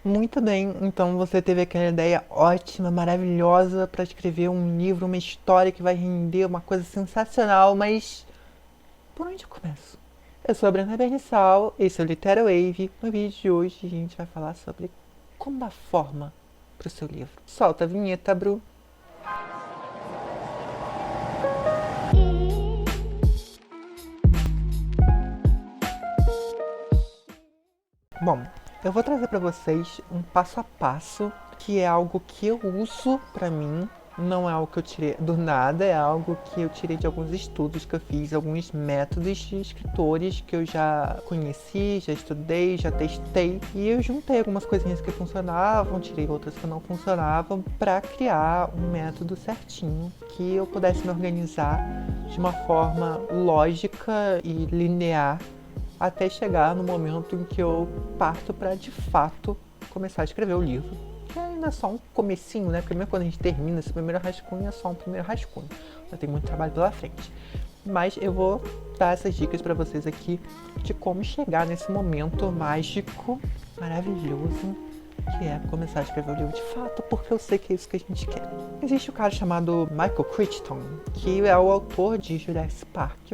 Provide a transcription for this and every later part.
Muito bem, então você teve aquela ideia ótima, maravilhosa para escrever um livro, uma história que vai render uma coisa sensacional, mas por onde eu começo? Eu sou a Bruna Bernissal, esse é o Literal Wave. No vídeo de hoje a gente vai falar sobre como dar forma para o seu livro. Solta a vinheta, Bru. Bom, eu vou trazer para vocês um passo a passo, que é algo que eu uso para mim. Não é algo que eu tirei do nada, é algo que eu tirei de alguns estudos que eu fiz, alguns métodos de escritores que eu já conheci, já estudei, já testei. E eu juntei algumas coisinhas que funcionavam, tirei outras que não funcionavam, para criar um método certinho que eu pudesse me organizar de uma forma lógica e linear até chegar no momento em que eu parto para de fato começar a escrever o livro. Que ainda é só um comecinho, né? Primeiro quando a gente termina esse primeiro rascunho é só um primeiro rascunho. Já tem muito trabalho pela frente. Mas eu vou dar essas dicas para vocês aqui de como chegar nesse momento mágico, maravilhoso, que é começar a escrever o livro de fato, porque eu sei que é isso que a gente quer. Existe um cara chamado Michael Crichton, que é o autor de Jurassic Park,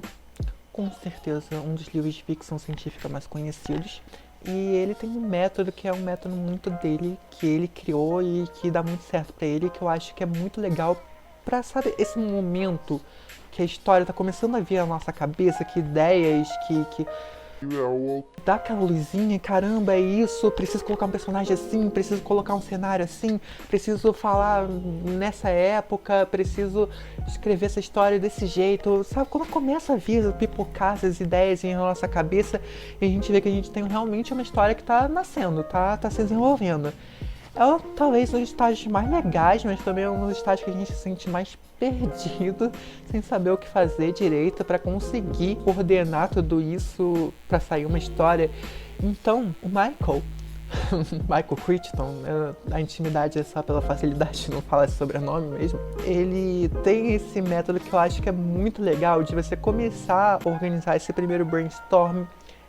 com certeza um dos livros de ficção científica mais conhecidos. E ele tem um método que é um método muito dele, que ele criou e que dá muito certo pra ele, que eu acho que é muito legal pra, sabe, esse momento que a história tá começando a vir à nossa cabeça, que ideias, que dá aquela luzinha, caramba, é isso, preciso colocar um personagem assim, preciso colocar um cenário assim, preciso falar nessa época, preciso escrever essa história desse jeito, sabe? Quando começa a vir, pipocar essas ideias em nossa cabeça e a gente vê que a gente tem realmente uma história que tá nascendo, tá se desenvolvendo. É talvez um dos estágios mais legais, mas também é um dos estágios que a gente se sente mais perdido, sem saber o que fazer direito para conseguir coordenar tudo isso para sair uma história. Então, o Michael, Michael Crichton, a intimidade é só pela facilidade de não falar esse sobrenome mesmo, ele tem esse método que eu acho que é muito legal de você começar a organizar esse primeiro brainstorm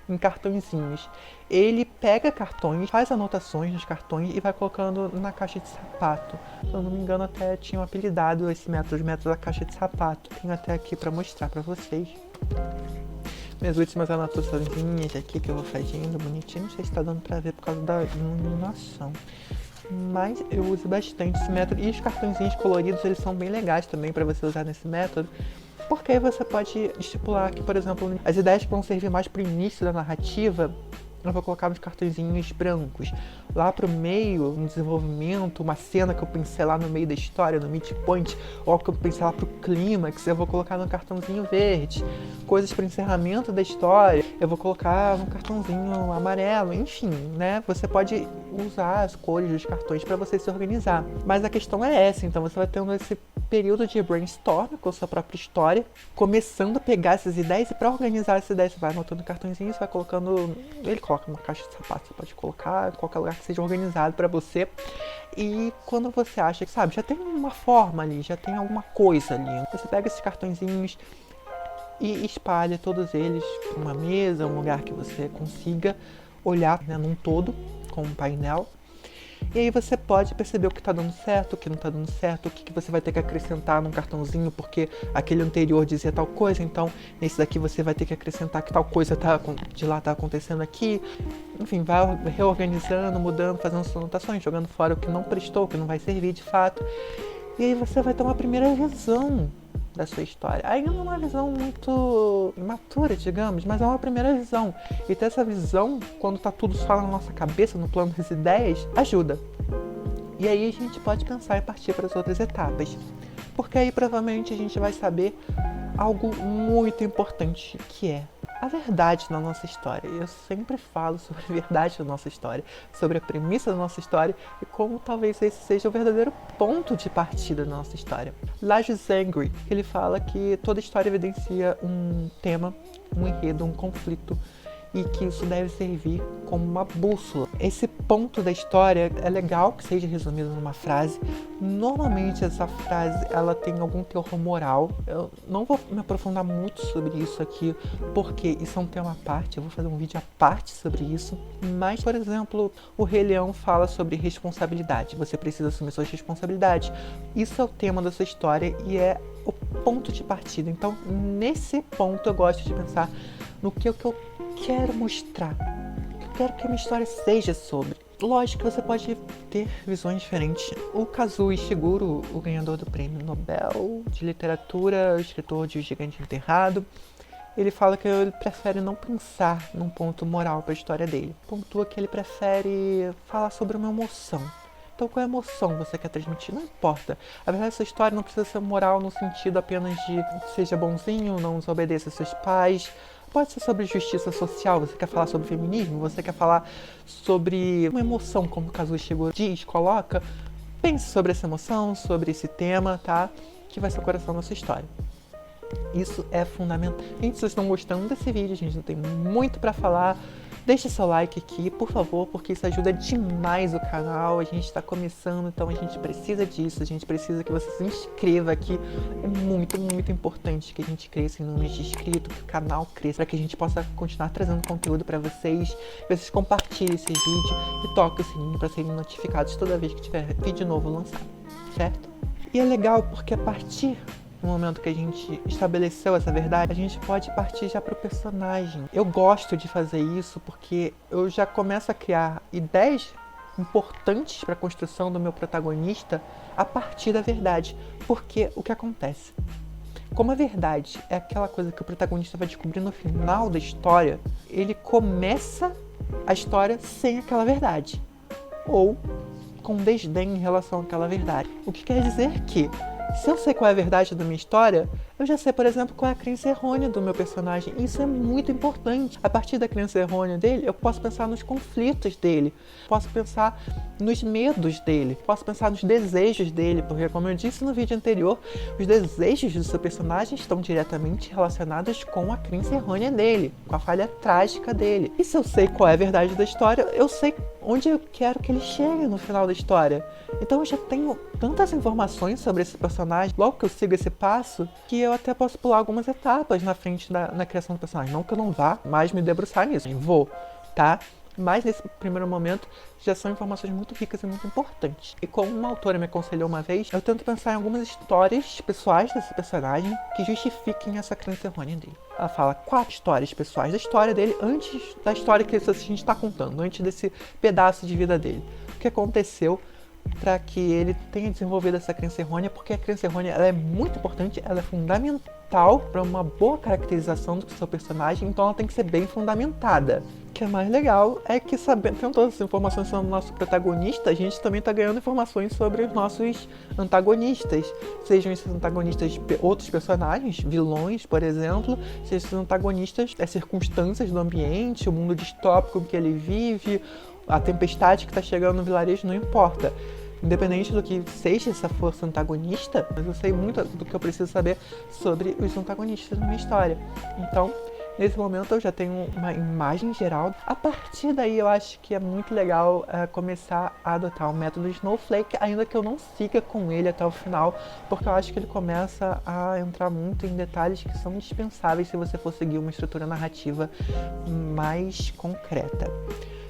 em cartõezinhos. Ele pega cartões, faz anotações nos cartões e vai colocando na caixa de sapato. Se eu não me engano, até tinha apelidado esse método de método da caixa de sapato. Tenho até aqui para mostrar para vocês. Minhas últimas anotações aqui que eu vou fazendo, bonitinho. Não sei se está dando para ver por causa da iluminação. Mas eu uso bastante esse método. E os cartõezinhos coloridos, eles são bem legais também para você usar nesse método. Porque aí você pode estipular que, por exemplo, as ideias que vão servir mais para o início da narrativa, eu vou colocar nos cartõezinhos brancos. Lá pro meio, no desenvolvimento, uma cena que eu pensei lá no meio da história, no midpoint, ou que eu pensei lá pro clímax, eu vou colocar no cartãozinho verde. Coisas para encerramento da história, eu vou colocar no cartãozinho amarelo. Enfim, né? Você pode usar as cores dos cartões para você se organizar. Mas a questão é essa, então você vai tendo esse período de brainstorm com a sua própria história, começando a pegar essas ideias e para organizar essas ideias você vai anotando cartõezinho, você vai colocando, ele coloca numa caixa de sapato, você pode colocar em qualquer lugar que seja organizado para você. E quando você acha que, sabe, já tem uma forma ali, já tem alguma coisa ali, você pega esses cartõezinhos e espalha todos eles para uma mesa, um lugar que você consiga olhar, né, num todo, com um painel. E aí você pode perceber o que está dando certo, o que não está dando certo, o que você vai ter que acrescentar num cartãozinho, porque aquele anterior dizia tal coisa, então nesse daqui você vai ter que acrescentar que tal coisa de lá está acontecendo aqui. Enfim, vai reorganizando, mudando, fazendo suas anotações, jogando fora o que não prestou, o que não vai servir de fato. E aí você vai ter uma primeira visão da sua história. Ainda não é uma visão muito imatura, digamos, mas é uma primeira visão. E ter essa visão, quando tá tudo só na nossa cabeça, no plano das ideias, ajuda. E aí a gente pode pensar em partir para as outras etapas. Porque aí provavelmente a gente vai saber algo muito importante, que é a verdade na nossa história. Eu sempre falo sobre a verdade da nossa história, sobre a premissa da nossa história e como talvez esse seja o verdadeiro ponto de partida da nossa história. Laju Zangri, ele fala que toda história evidencia um tema, um enredo, um conflito. e que isso deve servir como uma bússola. Esse ponto da história é legal que seja resumido numa frase. Normalmente essa frase ela tem algum teor moral. Eu não vou me aprofundar muito sobre isso aqui, porque isso é um tema à parte, eu vou fazer um vídeo à parte sobre isso. Mas, por exemplo, o Rei Leão fala sobre responsabilidade. Você precisa assumir suas responsabilidades. Isso é o tema da sua história e é o ponto de partida. Então, nesse ponto eu gosto de pensar no que eu quero mostrar. Eu quero que a minha história seja sobre. Lógico que você pode ter visões diferentes. O Kazuo Ishiguro, o ganhador do Prêmio Nobel de Literatura, o escritor de O Gigante Enterrado, ele fala que ele prefere não pensar num ponto moral para a história dele. Pontua que ele prefere falar sobre uma emoção. Então, qual emoção você quer transmitir? Não importa. A verdade, essa história não precisa ser moral no sentido apenas de seja bonzinho, não desobedeça seus pais. Pode ser sobre justiça social, você quer falar sobre feminismo, você quer falar sobre uma emoção, como o Kazuo Ishiguro diz, coloca. Pense sobre essa emoção, sobre esse tema, tá? Que vai ser o coração da sua história. Isso é fundamental. Gente, se vocês estão gostando desse vídeo, a gente não tem muito pra falar. Deixe seu like aqui, por favor, porque isso ajuda demais o canal. A gente está começando, então a gente precisa disso. A gente precisa que você se inscreva aqui. É muito, muito importante que a gente cresça em números de inscritos, que o canal cresça, para que a gente possa continuar trazendo conteúdo para vocês. Que vocês compartilhem esse vídeo e toquem o sininho para serem notificados toda vez que tiver vídeo novo lançado, certo? E é legal porque a partir no momento que a gente estabeleceu essa verdade, a gente pode partir já para o personagem. Eu gosto de fazer isso porque eu já começo a criar ideias importantes para a construção do meu protagonista a partir da verdade. Porque o que acontece? Como a verdade é aquela coisa que o protagonista vai descobrir no final da história, ele começa a história sem aquela verdade. Ou com desdém em relação àquela verdade. O que quer dizer que se eu sei qual é a verdade da minha história, eu já sei, por exemplo, qual é a crença errônea do meu personagem. Isso é muito importante. A partir da crença errônea dele, eu posso pensar nos conflitos dele, posso pensar nos medos dele, posso pensar nos desejos dele, porque, como eu disse no vídeo anterior, os desejos do seu personagem estão diretamente relacionados com a crença errônea dele, com a falha trágica dele. E se eu sei qual é a verdade da história, eu sei onde eu quero que ele chegue no final da história. Então eu já tenho tantas informações sobre esse personagem, logo que eu sigo esse passo, que eu até posso pular algumas etapas na frente na criação do personagem. Não que eu não vá mais me debruçar nisso, eu vou, tá? Mas nesse primeiro momento já são informações muito ricas e muito importantes. E como uma autora me aconselhou uma vez, eu tento pensar em algumas histórias pessoais desse personagem que justifiquem essa crença errônea dele. Ela fala 4 histórias pessoais da história dele antes da história que a gente está contando, antes desse pedaço de vida dele. O que aconteceu para que ele tenha desenvolvido essa crença errônea, porque a crença errônea ela é muito importante, ela é fundamental para uma boa caracterização do seu personagem, então ela tem que ser bem fundamentada. O que é mais legal é que, sabendo todas as informações sobre o nosso protagonista, a gente também está ganhando informações sobre os nossos antagonistas, sejam esses antagonistas outros personagens, vilões, por exemplo, sejam esses antagonistas as circunstâncias do ambiente, o mundo distópico em que ele vive, a tempestade que está chegando no vilarejo, não importa. Independente do que seja essa força antagonista, mas eu sei muito do que eu preciso saber sobre os antagonistas da minha história. Então, nesse momento eu já tenho uma imagem geral. A partir daí eu acho que é muito legal começar a adotar o método Snowflake, ainda que eu não siga com ele até o final, porque eu acho que ele começa a entrar muito em detalhes que são indispensáveis se você for seguir uma estrutura narrativa mais concreta.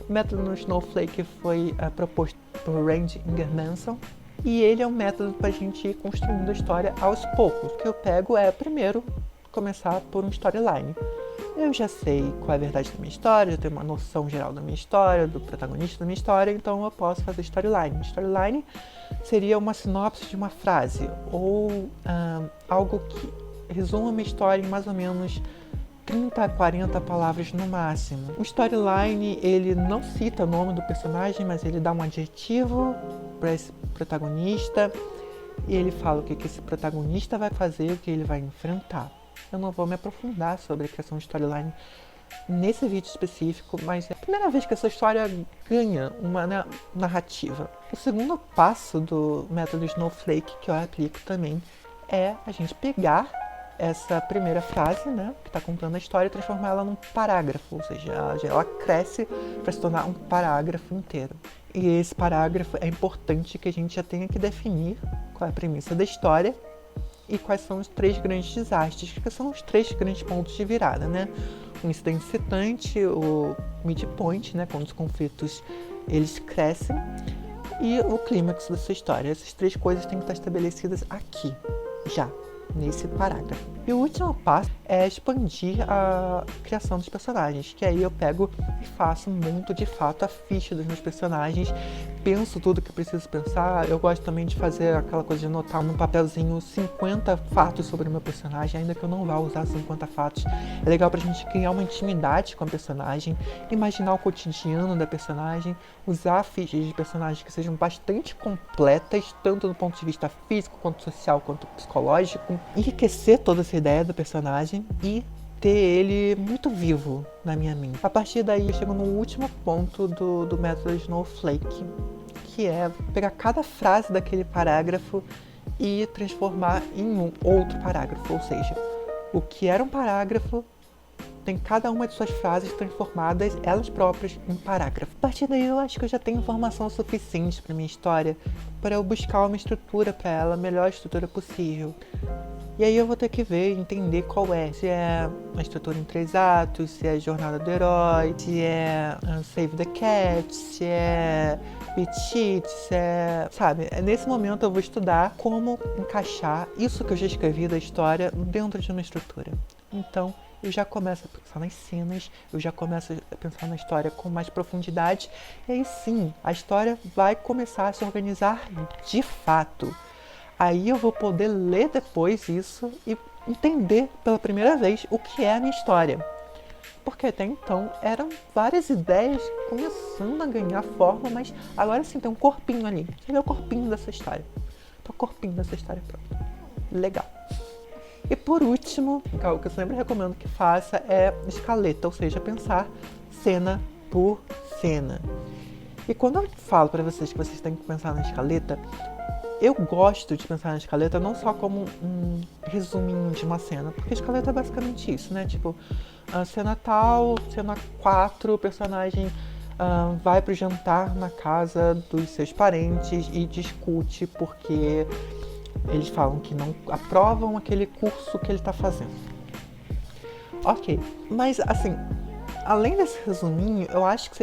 O método no Snowflake foi proposto por Randy Ingermanson e ele é um método para a gente ir construindo a história aos poucos. O que eu pego é, primeiro, começar por um storyline. Eu já sei qual é a verdade da minha história, eu tenho uma noção geral da minha história, do protagonista da minha história, então eu posso fazer storyline. Storyline seria uma sinopse de uma frase ou algo que resuma a minha história em mais ou menos 30 a 40 palavras no máximo. O storyline, ele não cita o nome do personagem, mas ele dá um adjetivo para esse protagonista e ele fala o que esse protagonista vai fazer, o que ele vai enfrentar. Eu não vou me aprofundar sobre a criação de storyline nesse vídeo específico, mas é a primeira vez que essa história ganha uma narrativa. O segundo passo do método Snowflake, que eu aplico também, é a gente pegar essa primeira frase, né, que está contando a história, e transformar ela num parágrafo, ou seja, ela cresce para se tornar um parágrafo inteiro. E esse parágrafo é importante que a gente já tenha que definir qual é a premissa da história e quais são os 3 grandes desastres, que são os 3 grandes pontos de virada, né? O incidente excitante, o midpoint, né, quando os conflitos eles crescem, e o clímax da sua história. Essas 3 coisas têm que estar estabelecidas aqui, já, nesse parágrafo. E o último passo é expandir a criação dos personagens, que aí eu pego e faço muito de fato a ficha dos meus personagens, penso tudo que eu preciso pensar. Eu gosto também de fazer aquela coisa de anotar num papelzinho 50 fatos sobre o meu personagem, ainda que eu não vá usar 50 fatos. É legal pra gente criar uma intimidade com a personagem, imaginar o cotidiano da personagem, usar fichas de personagens que sejam bastante completas, tanto do ponto de vista físico, quanto social, quanto psicológico, enriquecer toda essa ideia do personagem e ter ele muito vivo na minha mente. A partir daí eu chego no último ponto do método Snowflake, que é pegar cada frase daquele parágrafo e transformar em um outro parágrafo, ou seja, o que era um parágrafo tem cada uma de suas frases transformadas, elas próprias, em parágrafo. A partir daí eu acho que eu já tenho informação suficiente para minha história, para eu buscar uma estrutura para ela, a melhor estrutura possível. E aí eu vou ter que ver e entender qual é. Se é uma estrutura em 3 atos, se é Jornada do Herói, se é Save the Cat, se é Beat Sheet, se é... Sabe, nesse momento eu vou estudar como encaixar isso que eu já escrevi da história dentro de uma estrutura. Então, eu já começo a pensar nas cenas, eu já começo a pensar na história com mais profundidade, e aí sim, a história vai começar a se organizar de fato. Aí eu vou poder ler depois isso e entender pela primeira vez o que é a minha história. Porque até então eram várias ideias começando a ganhar forma, mas agora sim tem um corpinho ali. Você vê o corpinho dessa história. Então o corpinho dessa história pronto. Legal. E por último, o que eu sempre recomendo que faça é escaleta, ou seja, pensar cena por cena. E quando eu falo para vocês que vocês têm que pensar na escaleta, eu gosto de pensar na escaleta não só como um resuminho de uma cena, porque a escaleta é basicamente isso, né? Tipo, cena tal, cena 4, o personagem vai pro jantar na casa dos seus parentes e discute porque eles falam que não aprovam aquele curso que ele tá fazendo. Ok, mas assim, além desse resuminho, eu acho que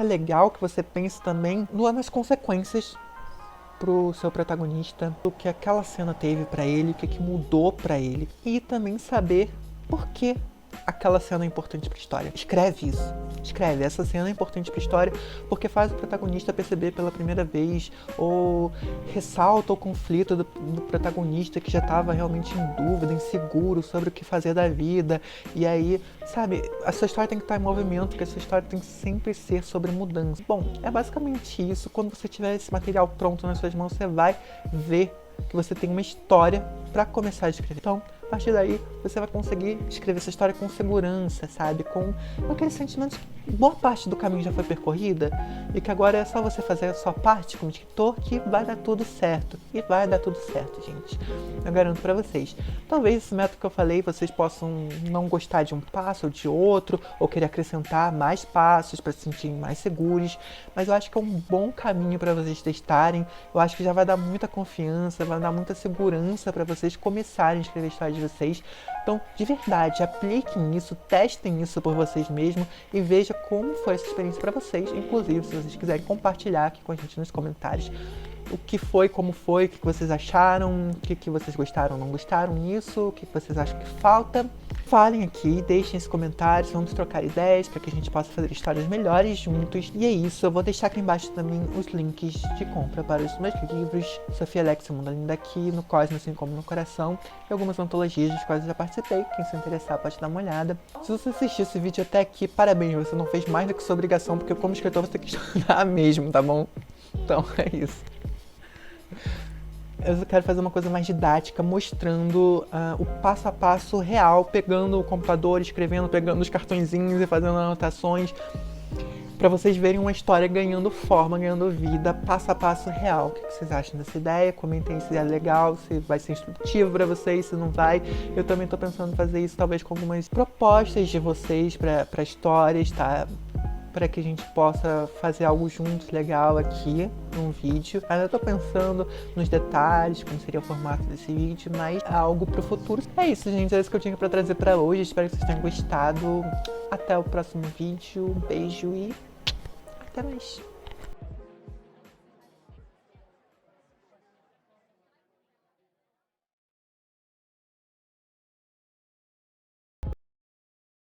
é legal que você pense também nas consequências pro seu protagonista, o que aquela cena teve pra ele, o que mudou pra ele, e também saber por que aquela cena é importante pra história. Escreve isso. Escreve, essa cena é importante pra história porque faz o protagonista perceber pela primeira vez, ou ressalta o conflito do protagonista que já estava realmente em dúvida, inseguro sobre o que fazer da vida. E aí, sabe, a sua história tem que estar em movimento, porque a sua história tem que sempre ser sobre mudança. Bom, é basicamente isso. Quando você tiver esse material pronto nas suas mãos, você vai ver que você tem uma história para começar a escrever. Então, a partir daí, você vai conseguir escrever essa história com segurança, sabe? Com aquele sentimento de que boa parte do caminho já foi percorrida e que agora é só você fazer a sua parte como escritor que vai dar tudo certo. E vai dar tudo certo, gente. Eu garanto pra vocês. Talvez esse método que eu falei, vocês possam não gostar de um passo ou de outro, ou querer acrescentar mais passos para se sentirem mais seguros, mas eu acho que é um bom caminho para vocês testarem. Eu acho que já vai dar muita confiança, vai dar muita segurança para vocês começarem a escrever a história de vocês. Então, de verdade, apliquem isso, testem isso por vocês mesmos e vejam como foi essa experiência para vocês. Inclusive, se vocês quiserem compartilhar aqui com a gente nos comentários o que foi, como foi, o que vocês acharam, o que vocês gostaram ou não gostaram nisso, o que vocês acham que falta. Falem aqui, deixem esses comentários, vamos trocar ideias para que a gente possa fazer histórias melhores juntos. E é isso, eu vou deixar aqui embaixo também os links de compra para os meus livros, Sofia Alex, O Mundo Além Daqui, No Cosmos, Assim Como No Coração, e algumas antologias das quais eu já participei. Quem se interessar pode dar uma olhada. Se você assistiu esse vídeo até aqui, parabéns, você não fez mais do que sua obrigação, porque como escritor você tem que estudar mesmo, tá bom? Então é isso. Eu quero fazer uma coisa mais didática, mostrando o passo a passo real, pegando o computador, escrevendo, pegando os cartõezinhos e fazendo anotações. Pra vocês verem uma história ganhando forma, ganhando vida, passo a passo real. O que vocês acham dessa ideia? Comentem se é legal, se vai ser instrutivo pra vocês, se não vai. Eu também tô pensando em fazer isso talvez com algumas propostas de vocês pra histórias, tá? Para que a gente possa fazer algo juntos legal aqui num vídeo. Ainda tô pensando nos detalhes, como seria o formato desse vídeo, mas é algo pro futuro. É isso, gente, é isso que eu tinha pra trazer pra hoje. Espero que vocês tenham gostado. Até o próximo vídeo. Um beijo e até mais.